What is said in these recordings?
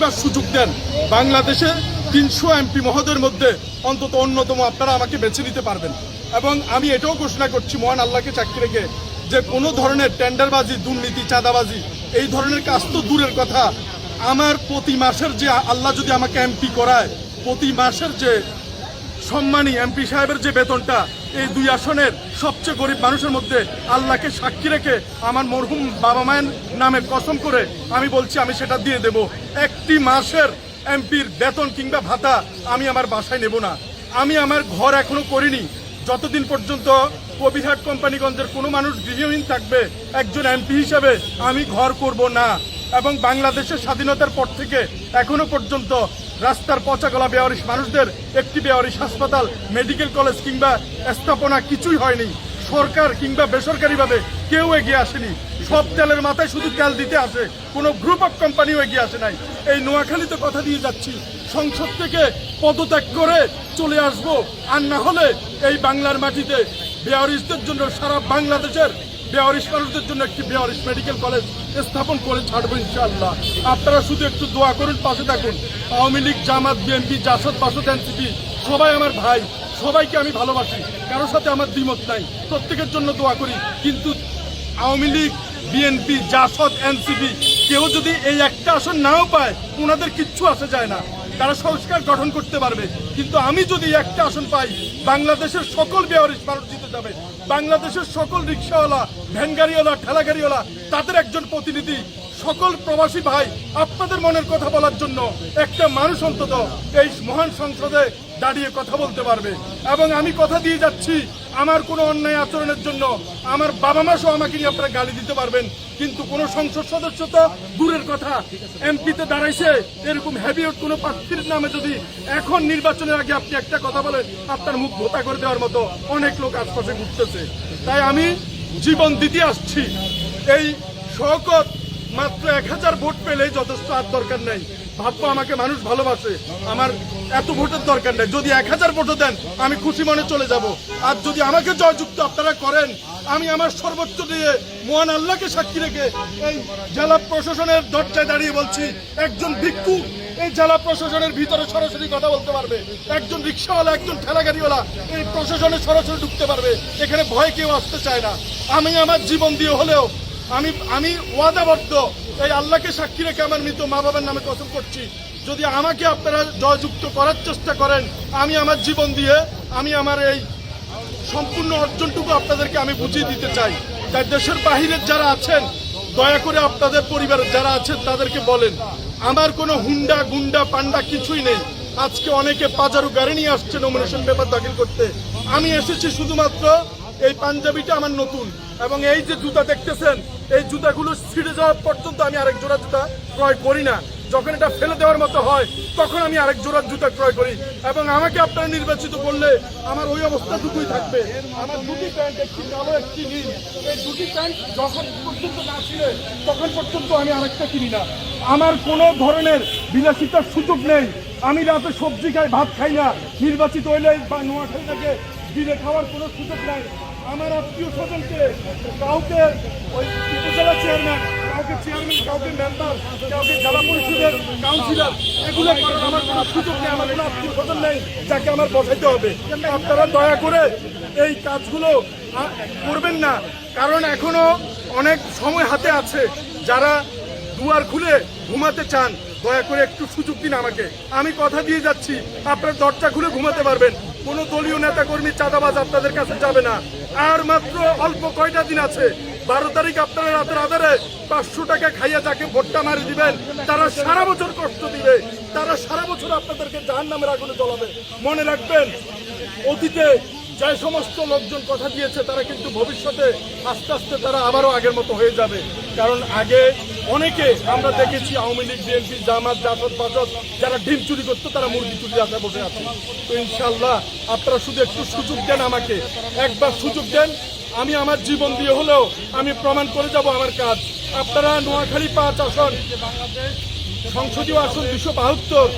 একটিবার সুযোগ দেন, বাংলাদেশে 300 এমপি মহোদয়ের মধ্যে অন্তত অন্যতম আপনারা আমাকে বেছে নিতে পারবেন। এবং আমি এটাও ঘোষণা করছি মহান আল্লাহকে সাক্ষী রেখে যে কোনো ধরনের টেন্ডারবাজি, দুর্নীতি, চাঁদাবাজি এই ধরনের কাজ তো দূরের কথা, আমার প্রতি মাসের যে আল্লাহ যদি আমাকে এমপি করায়, প্রতি মাসের যে সম্মানী এমপি সাহেবের যে বেতনটা এই 2 আসনের সবচেয়ে গরিব মানুষের মধ্যে আল্লাহকে সাক্ষী রেখে আমার মরহুম বাবা মায়ের নামে কসম করে আমি বলছি আমি সেটা দিয়ে দেব। একটি মাসের এমপির বেতন কিংবা ভাতা আমি আমার বাসায় নেব না। আমি আমার ঘর এখনো করিনি, যতদিন পর্যন্ত কবিরহাট কোম্পানিগঞ্জের কোনো মানুষ গৃহহীন থাকবে একজন এমপি হিসেবে আমি ঘর করব না। এবং বাংলাদেশের স্বাধীনতার পর থেকে এখনো পর্যন্ত রাস্তার পচা গলা বেওয়ারিশ মানুষদের একটি বেওয়ারিশ হাসপাতাল, মেডিকেল কলেজ কিংবা স্থাপনা কিছুই হয়নি। সরকার কিংবা বেসরকারিভাবে কেউ এগিয়ে আসেনি। সব তেলের মাথায় শুধু তেল দিতে আসে, কোনো গ্রুপ অফ কোম্পানিও এগিয়ে আসে নাই। এই নোয়াখালীতে কথা দিয়ে যাচ্ছি, সংসদ থেকে পদত্যাগ করে চলে আসব, আর না হলে এই বাংলার মাটিতে বেওয়ারিশদের জন্য, সারা বাংলাদেশের বেওয়ারিশ মানুষদের জন্য একটি বেওয়ারিশ মেডিকেল কলেজ স্থাপন করে ছাড়বো ইনশাআল্লাহ। আপনারা শুধু একটু দোয়া করুন, পাশে থাকুন। আওয়ামী লীগ, জামাত, বিএনপি, জাসদ, বাসদ, এনসিপি সবাই আমার ভাই, সবাইকে আমি ভালোবাসি, কারোর সাথে আমার দ্বিমত নাই, প্রত্যেকের জন্য দোয়া করি। কিন্তু আওয়ামী লীগ, বিএনপি, জাসদ, এনসিপি কেউ যদি এই একটা আসন নাও পায় ওনাদের কিচ্ছু আসে যায় না, তারা সংস্কার গঠন করতে পারবে। কিন্তু আমি যদি একটা আসন পাই, বাংলাদেশের সকল বেওয়ারিশ মানুষ জিতে যাবে। বাংলাদেশের সকল রিক্সাওয়ালা, ভ্যানগাড়িওয়ালা, ঠেলাগাড়িওয়ালা তাদের একজন প্রতিনিধি, সকল প্রবাসী ভাই আপনাদের মনের কথা বলার জন্য একটা মানুষ অন্তত এই মহান সংসদে দাঁড়িয়ে কথা বলতে পারবে। এবং আমি কথা দিয়ে যাচ্ছি, আমার কোনো অন্যায় আচরণের জন্য আমার বাবা মা সহ আমাকে নিয়ে আপনারা গালি দিতে পারবেন, কিন্তু কোনো সংসদ সদস্য তো দূরের কথা, এমপিতে দাঁড়াইছে এরকম হেভিওয়েট কোনো প্রার্থীর নামে যদি এখন নির্বাচনের আগে আপনি একটা কথা বলেন, আপনার মুখ ভোতা করে দেওয়ার মতো অনেক লোক আশপাশে ঘুরতেছে। তাই আমি জীবন দিতে আসছি। এই শওকত মাত্র 1000 ভোট পেলেই যথেষ্ট, আর দরকার নেই। ভাববো আমাকে মানুষ ভালোবাসে, আমার এত ভোটের দরকার নেই। যদি 1000 ভোটও দেন আমি খুশি মনে চলে যাব। আর যদি আমাকে জয়যুক্ত আপনারা করেন, আমি আমার সর্বোচ্চ দিয়ে মহান আল্লাহকে সাক্ষী রেখে এই জেলা প্রশাসনের দরজায় দাঁড়িয়ে বলছি, একজন ভিক্ষু এই জেলা প্রশাসনের ভিতরে সরাসরি কথা বলতে পারবে, একজন রিক্সাওয়ালা, একজন ঠেলাগাড়িওয়ালা এই প্রশাসনে সরাসরি ঢুকতে পারবে। এখানে ভয় কেউ আসতে চায় না। আমি আমার জীবন দিয়ে হলেও আমি ওয়াদাবদ্ধ, এই আল্লাহকে সাক্ষী রেখে আমার মৃত মা বাবার নামে কসম করছি, যদি আমাকে আপনারা জয়যুক্ত করার চেষ্টা করেন, আমি আমার জীবন দিয়ে আমি আমার এই সম্পূর্ণ অর্জনটুকু আপনাদেরকে আমি বুঝিয়ে দিতে চাই। তাই দেশের বাহিরের যারা আছেন, দয়া করে আপনাদের পরিবারের যারা আছেন তাদেরকে বলেন, আমার কোনো হুন্ডা, গুন্ডা, পান্ডা কিছুই নেই। আজকে অনেকে পাজারু গাড়ি নিয়ে আসছে নমিনেশন পেপার দাখিল করতে, আমি এসেছি শুধুমাত্র এই পাঞ্জাবিটা আমার নতুন, এবং এই যে জুতা দেখতেছেন এই জুতাগুলো ছিঁড়ে যাওয়া পর্যন্ত আমি আরেক জোড়া জুতা ক্রয় করি না। যখন এটা ফেলে দেওয়ার মতো হয় তখন আমি আরেক জোড়া জুতা ক্রয় করি। এবং আমাকে আপনারা নির্বাচিত করলে আমার ওই অবস্থাটুকুই থাকবে। আমার দুটি প্যান্ট, একটি কালো, একটি নীল, এই দুটি প্যান্ট যখন পর্যন্ত না ছিঁড়ে তখন পর্যন্ত আমি আরেকটা কিনি না। আমার কোনো ধরনের বিলাসিতার সুযোগ নেই। আমি রাতে সবজি খাই, ভাত খাই না। নির্বাচিত হইলে বা নোয়াখালী থেকে দিনে খাওয়ার কোনো সুযোগ নাই। আমার আত্মীয় স্বজনকে কাউকে ওই উপজেলা চেয়ারম্যান, কাউকে চেয়ারম্যান, কাউকে মেম্বার, কাউকে জেলা পরিষদের কাউন্সিলর, এগুলো করার আমার কোনো সুযোগ নেই। আমার কোনো আত্মীয় স্বজন নেই যাকে আমার বসাইতে হবে। আপনারা দয়া করে এই কাজগুলো করবেন না, কারণ এখনো অনেক সময় হাতে আছে। যারা দুয়ার খুলে ঘুমাতে চান দয়া করে একটু সুযোগ দিন আমাকে। আমি কথা দিয়ে যাচ্ছি, আপনার দরজা খুলে ঘুমাতে পারবেন। কোনো দলীয় নেতা কর্মী, চাঁদাবাজ আপনাদের কাছে যাবে না। আর মাত্র অল্প কয়টা দিন আছে। 12 তারিখ আপনারা রাতের আধারে 500 টাকা খাইয়া যাকে ভোটটা মারি দিবেন, তারা সারা বছর কষ্ট দিবে, তারা সারা বছর আপনাদেরকে জাহান্নামের আগুনে জ্বলাবে। মনে রাখবেন, অতীতে যে সমস্ত লোকজন কথা দিয়েছে তারা কিন্তু ভবিষ্যতে আস্তে আস্তে তারা আবারও আগের মতো হয়ে যাবে। কারণ আগে অনেকে আমরা দেখেছি আওয়ামী লীগ, বিএনপি, জামাত, জাসদ, বাসদ যারা ডিম চুরি করতো তারা মুরগি চুরির আশায় বসে আছে। তো ইনশাল্লাহ আপনারা শুধু একটু সুযোগ দেন আমাকে, একবার সুযোগ দেন। আমি আমার জীবন দিয়ে হলেও আমি প্রমাণ করে যাব আমার কাজ। আপনারা নোয়াখালী 5 আসন সংসদীয় আসন 272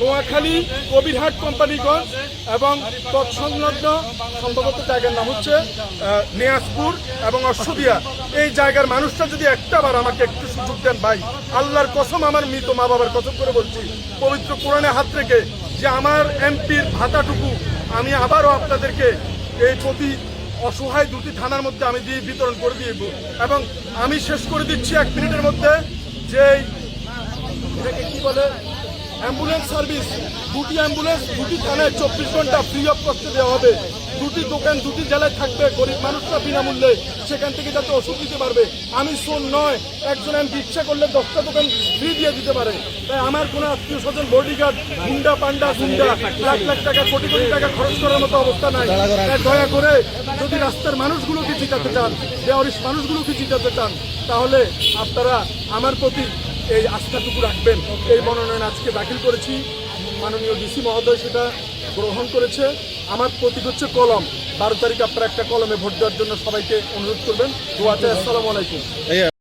নোয়াখালী, কবিরহাট, কোম্পানিগঞ্জ এবং তৎসংলগ্ন সম্ভবত জায়গার নাম হচ্ছে নিয়াজপুর এবং অশ্বদিয়া। এই জায়গার মানুষটা যদি একটাবার আমাকে একটু সুযোগ দেন ভাই, আল্লাহর কসম, আমার মৃত মা বাবার কসম করে বলছি, পবিত্র কোরআনে হাত রেখে, যে আমার এমপির ভাতাটুকু আমি আবারও আপনাদেরকে এই প্রতি অসহায় দুটি থানার মধ্যে আমি দিয়ে বিতরণ করে দিব। এবং আমি শেষ করে দিচ্ছি 1 মিনিটের মধ্যে, যে এটাকে কি বলে, অ্যাম্বুলেন্স সার্ভিস, 2টি অ্যাম্বুলেন্স 2টি থানায় 24 ঘন্টা ফ্রি অফ কস্টে দেওয়া হবে। 2টি দোকান 2টি জেলায় থাকবে, গরিব মানুষরা বিনামূল্যে সেখান থেকে যাতে ওষুধ দিতে পারবে। আমি শোন নয়, একজন এমপি ইচ্ছা করলে 10টা দোকান ফ্রি দিয়ে দিতে পারে। তাই আমার কোনো আত্মীয় স্বজন, বডিগার্ড, গুন্ডা পান্ডা গুন্ডা লাখ লাখ টাকা, কোটি কোটি টাকা খরচ করার মতো অবস্থা নাই। তাই দয়া করে যদি রাস্তার মানুষগুলোকে জিতাতে চান, বেয়ারিশ মানুষগুলোকে জিতাতে চান, তাহলে আপনারা আমার প্রতি এই আস্থাটুকু রাখবেন। এই মনোনয়ন আজকে দাখিল করেছি, মাননীয় ডিসি মহোদয় সেটা গ্রহণ করেছে। আমার প্রতীক হচ্ছে কলম। 12 তারিখ আপনারা একটা কলমে ভোট দেওয়ার জন্য সবাইকে অনুরোধ করবেন। দোয়া চাই। আসসালামু আলাইকুম।